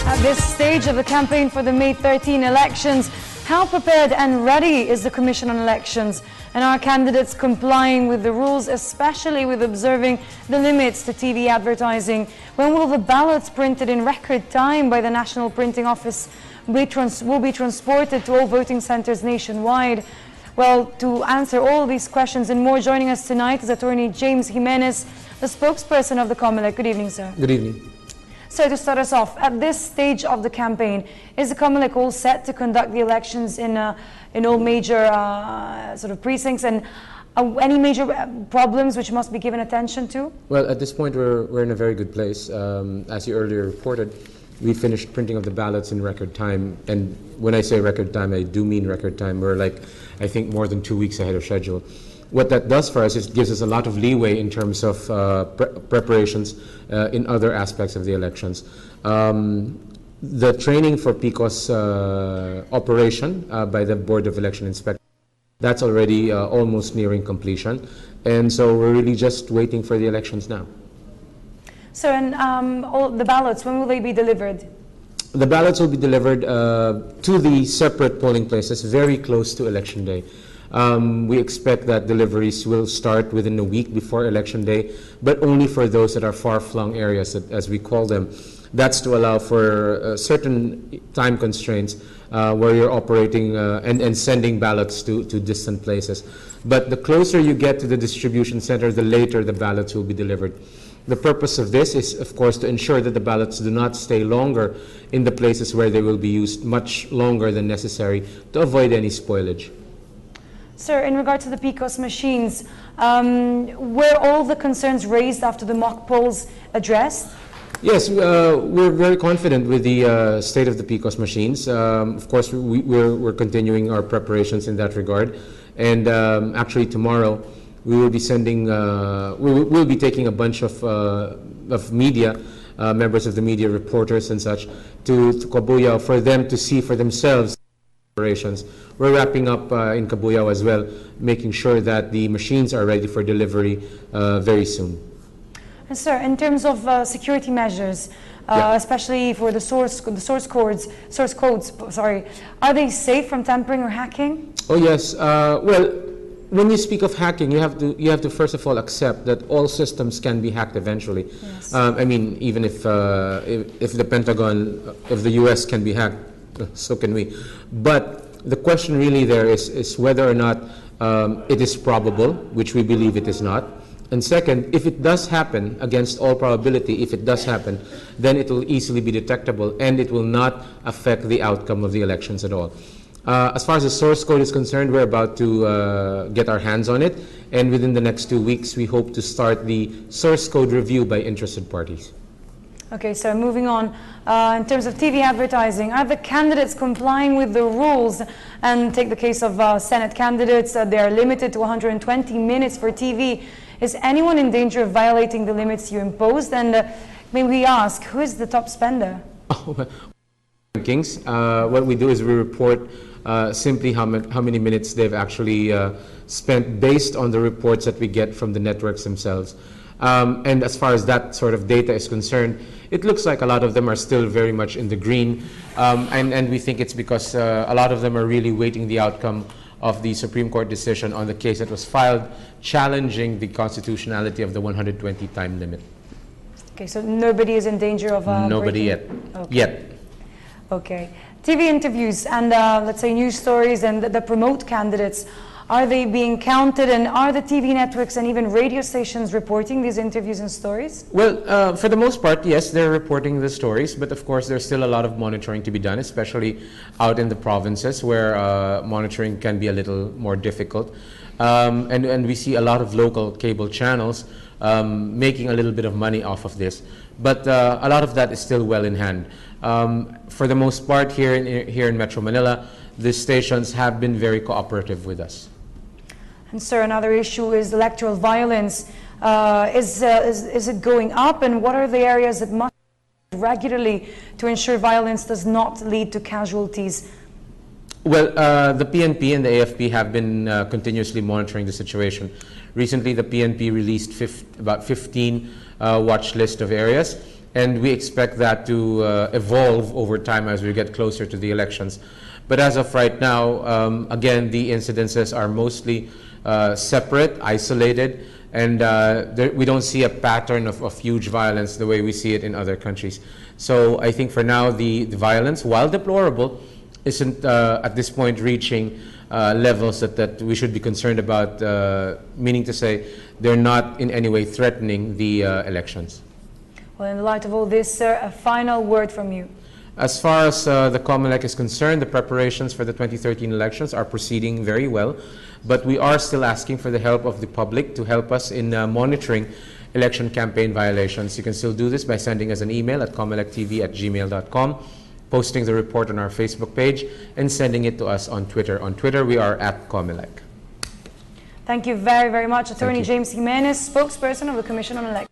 At this stage of the campaign for the May 13 elections, how prepared and ready is the Commission on Elections? And are candidates complying with the rules, especially with observing the limits to TV advertising? When will the ballots printed in record time by the National Printing Office will be transported to all voting centers nationwide? Well, to answer all these questions and more, joining us tonight is Attorney James Jimenez, the spokesperson of the COMELEC. Good evening, sir. Good evening. So to start us off, at this stage of the campaign, is the COMELEC all set to conduct the elections in all major sort of precincts, and any major problems which must be given attention to? Well, at this point, we're in a very good place. As you earlier reported, we finished printing of the ballots in record time, and when I say record time, I do mean record time. We're like, I think, more than 2 weeks ahead of schedule. What that does for us is it gives us a lot of leeway in terms of preparations in other aspects of the elections. The training for PICO's operation by the Board of Election Inspectors, that's already almost nearing completion. And so we're really just waiting for the elections now. So, and all the ballots, when will they be delivered? The ballots will be delivered to the separate polling places very close to Election Day. We expect that deliveries will start within a week before Election Day, but only for those that are far-flung areas, as we call them. That's to allow for certain time constraints where you're operating and sending ballots to distant places. But the closer you get to the distribution center, the later the ballots will be delivered. The purpose of this is, of course, to ensure that the ballots do not stay longer in the places where they will be used much longer than necessary to avoid any spoilage. Sir, in regard to the PICOS machines, were all the concerns raised after the mock polls addressed? Yes, we're very confident with the state of the PICOS machines. Of course, we're continuing our preparations in that regard. And actually tomorrow, we will be sending, we'll be taking a bunch of media, members of the media, reporters and such, to Cabuyao for them to see for themselves. We're wrapping up in Cabuyao as well, making sure that the machines are ready for delivery very soon. And sir, in terms of security measures, especially for the source codes, are they safe from tampering or hacking? Oh yes. Well, when you speak of hacking, you have to first of all accept that all systems can be hacked eventually. Yes. I mean, even if the Pentagon, if the U.S. can be hacked, so can we. But the question really there is whether or not it is probable, which we believe it is not. And second, if it does happen, against all probability, if it does happen, then it will easily be detectable and it will not affect the outcome of the elections at all. As far as the source code is concerned, we're about to get our hands on it, and within the next 2 weeks, we hope to start the source code review by interested parties. Okay, so moving on, in terms of TV advertising, are the candidates complying with the rules? And take the case of Senate candidates, they are limited to 120 minutes for TV. Is anyone in danger of violating the limits you imposed? And may we ask, who is the top spender? Rankings. What we do is we report simply how many minutes they've actually spent based on the reports that we get from the networks themselves. And as far as that sort of data is concerned, it looks like a lot of them are still very much in the green. And we think it's because a lot of them are really waiting the outcome of the Supreme Court decision on the case that was filed challenging the constitutionality of the 120 time limit. Okay, so nobody is in danger of nobody yet. Okay. Yet. Okay. TV interviews and let's say news stories and the promote candidates, are they being counted, and are the TV networks and even radio stations reporting these interviews and stories? Well, for the most part, yes, they're reporting the stories, but of course there's still a lot of monitoring to be done, especially out in the provinces where monitoring can be a little more difficult. And we see a lot of local cable channels making a little bit of money off of this. But a lot of that is still well in hand. For the most part, here in Metro Manila, the stations have been very cooperative with us. And sir, another issue is electoral violence. Is it going up, and what are the areas that must regularly to ensure violence does not lead to casualties? Well, the PNP and the AFP have been continuously monitoring the situation. Recently, the PNP released about 15 watch list of areas, and we expect that to evolve over time as we get closer to the elections. But as of right now, again, the incidences are mostly separate, isolated, and we don't see a pattern of huge violence the way we see it in other countries. So I think for now the violence, while deplorable, isn't at this point reaching levels that we should be concerned about, meaning to say they're not in any way threatening the elections. Well, in the light of all this, sir, a final word from you. As far as the COMELEC is concerned, the preparations for the 2013 elections are proceeding very well, but we are still asking for the help of the public to help us in monitoring election campaign violations. You can still do this by sending us an email at comelectv@gmail.com, posting the report on our Facebook page, and sending it to us on Twitter. On Twitter, we are at COMELEC. Thank you very, very much, Attorney James Jimenez, spokesperson of the Commission on Elections.